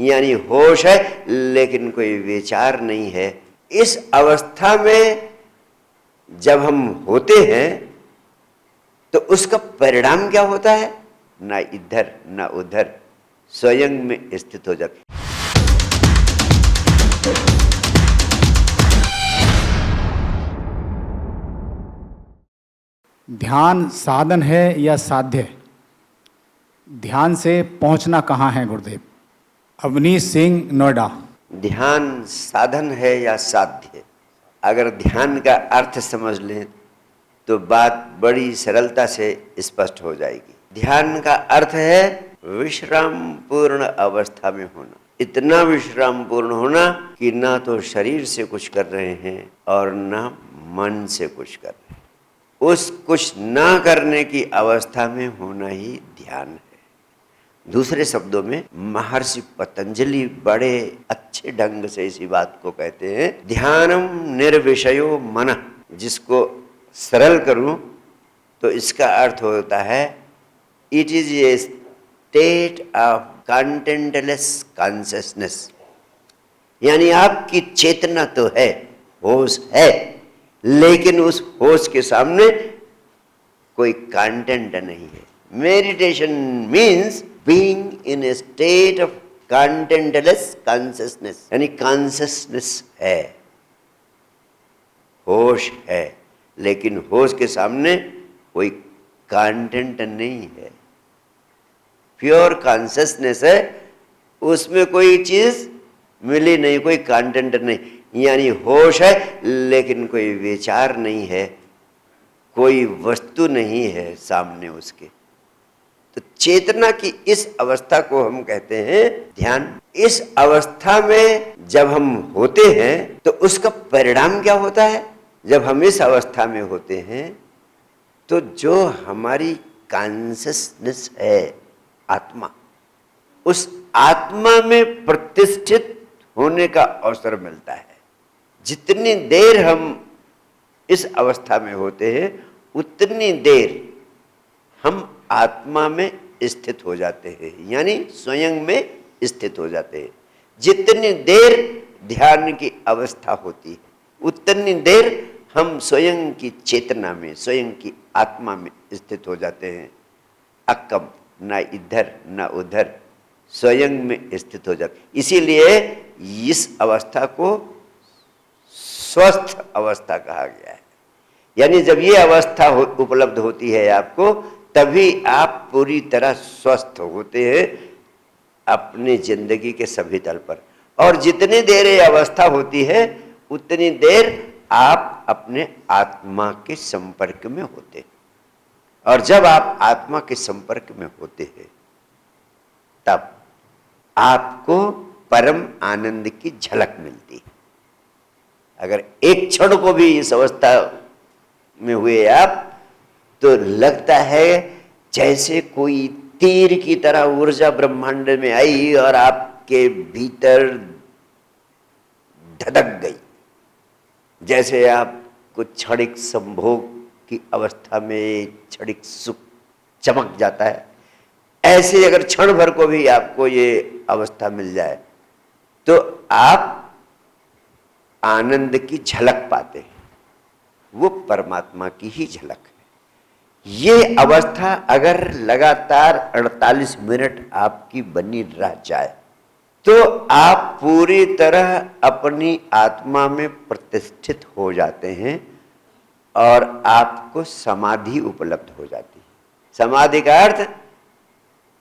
यानी होश है लेकिन कोई विचार नहीं है। इस अवस्था में जब हम होते हैं तो उसका परिणाम क्या होता है? ना इधर ना उधर, स्वयं में स्थित हो जाते। ध्यान साधन है या साध्य? ध्यान से पहुंचना कहाँ है गुरुदेव? अवनीश सिंह, नोएडा। ध्यान साधन है या साध्य? अगर ध्यान का अर्थ समझ लें तो बात बड़ी सरलता से स्पष्ट हो जाएगी। ध्यान का अर्थ है विश्राम पूर्ण अवस्था में होना। इतना विश्राम पूर्ण होना कि ना तो शरीर से कुछ कर रहे हैं और ना मन से कुछ कर रहे हैं। उस कुछ ना करने की अवस्था में होना ही ध्यान है। दूसरे शब्दों में महर्षि पतंजलि बड़े अच्छे ढंग से इसी बात को कहते हैं, ध्यानम निर्विषयो मनः। जिसको सरल करूं तो इसका अर्थ होता है it is a state of contentless consciousness. यानी आपकी चेतना तो है, होश है, लेकिन उस होश के सामने कोई कंटेंट नहीं है। Meditation means being in a state of contentless consciousness, यानी कॉन्शियसनेस है, होश है, लेकिन होश के सामने कोई कंटेंट नहीं है। प्योर कॉन्शियसनेस है, उसमें कोई चीज मिली नहीं, कोई कंटेंट नहीं। यानी होश है लेकिन कोई विचार नहीं है, कोई वस्तु नहीं है सामने उसके। तो चेतना की इस अवस्था को हम कहते हैं ध्यान। इस अवस्था में जब हम होते हैं तो उसका परिणाम क्या होता है? जब हम इस अवस्था में होते हैं तो जो हमारी कॉन्शियसनेस है, आत्मा, उस आत्मा में प्रतिष्ठित होने का अवसर मिलता है। जितनी देर हम इस अवस्था में होते हैं उतनी देर हम आत्मा में स्थित हो जाते हैं, यानी स्वयं में स्थित हो जाते हैं। जितनी देर ध्यान की अवस्था होती है उतनी देर हम स्वयं की चेतना में, स्वयं की आत्मा में स्थित हो जाते हैं। अकम, ना इधर ना उधर, स्वयं में स्थित हो जाते। इसीलिए इस अवस्था को स्वस्थ अवस्था कहा गया है। यानी जब ये अवस्था उपलब्ध होती है आपको, तभी आप पूरी तरह स्वस्थ होते हैं अपनी जिंदगी के सभी तल पर। और जितनी देर ये अवस्था होती है उतनी देर आप अपने आत्मा के संपर्क में होते हैं। और जब आप आत्मा के संपर्क में होते हैं तब आपको परम आनंद की झलक मिलती है। अगर एक क्षण को भी इस अवस्था में हुए आप तो लगता है जैसे कोई तीर की तरह ऊर्जा ब्रह्मांड में आई और आपके भीतर धधक गई। जैसे आप कुछ क्षणिक संभोग की अवस्था में क्षणिक सुख चमक जाता है, ऐसे अगर क्षण भर को भी आपको ये अवस्था मिल जाए तो आप आनंद की झलक पाते हैं। वो परमात्मा की ही झलक है। ये अवस्था अगर लगातार 48 मिनट आपकी बनी रह जाए तो आप पूरी तरह अपनी आत्मा में प्रतिष्ठित हो जाते हैं और आपको समाधि उपलब्ध हो जाती है। समाधि का अर्थ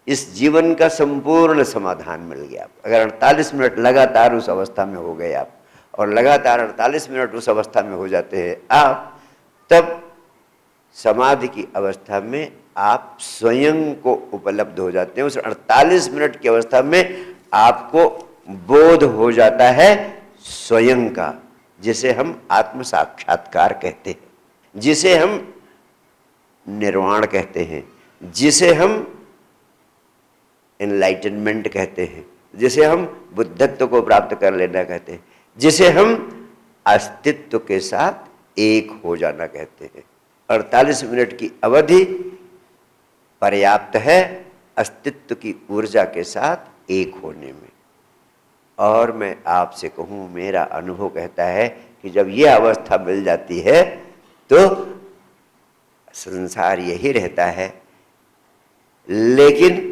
इस जीवन का संपूर्ण समाधान मिल गया। अगर 48 मिनट लगातार उस अवस्था में हो गए आप और लगातार 48 मिनट उस अवस्था में हो जाते हैं आप, तब समाधि की अवस्था में आप स्वयं को उपलब्ध हो जाते हैं। उस 48 मिनट की अवस्था में आपको बोध हो जाता है स्वयं का, जिसे हम आत्म साक्षात्कार कहते हैं, जिसे हम निर्वाण कहते हैं, जिसे हम एनलाइटनमेंट कहते हैं, जिसे हम बुद्धत्व को प्राप्त कर लेना कहते हैं, जिसे हम अस्तित्व के साथ एक हो जाना कहते हैं। 48 मिनट की अवधि पर्याप्त है अस्तित्व की ऊर्जा के साथ एक होने में। और मैं आपसे कहूँ, मेरा अनुभव कहता है कि जब ये अवस्था मिल जाती है तो संसार यही रहता है, लेकिन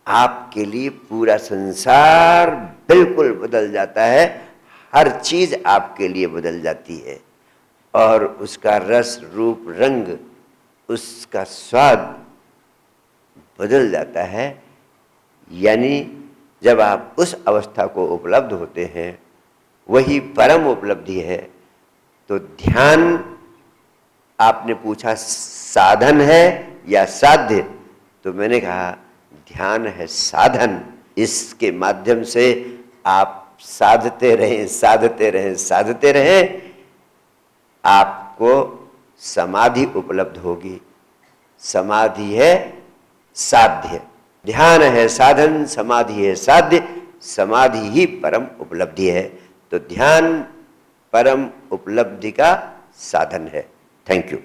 आपके लिए पूरा संसार बिल्कुल बदल जाता है। हर चीज आपके लिए बदल जाती है और उसका रस, रूप, रंग, उसका स्वाद बदल जाता है। यानी जब आप उस अवस्था को उपलब्ध होते हैं, वही परम उपलब्धि है। तो ध्यान, आपने पूछा साधन है या साध्य, तो मैंने कहा ध्यान है साधन। इसके माध्यम से आप साधते रहें, साधते रहें, साधते रहें, आपको समाधि उपलब्ध होगी। समाधि है साध्य, ध्यान है साधन, समाधि है साध्य, समाधि ही परम उपलब्धि है। तो ध्यान परम उपलब्धि का साधन है। Thank you.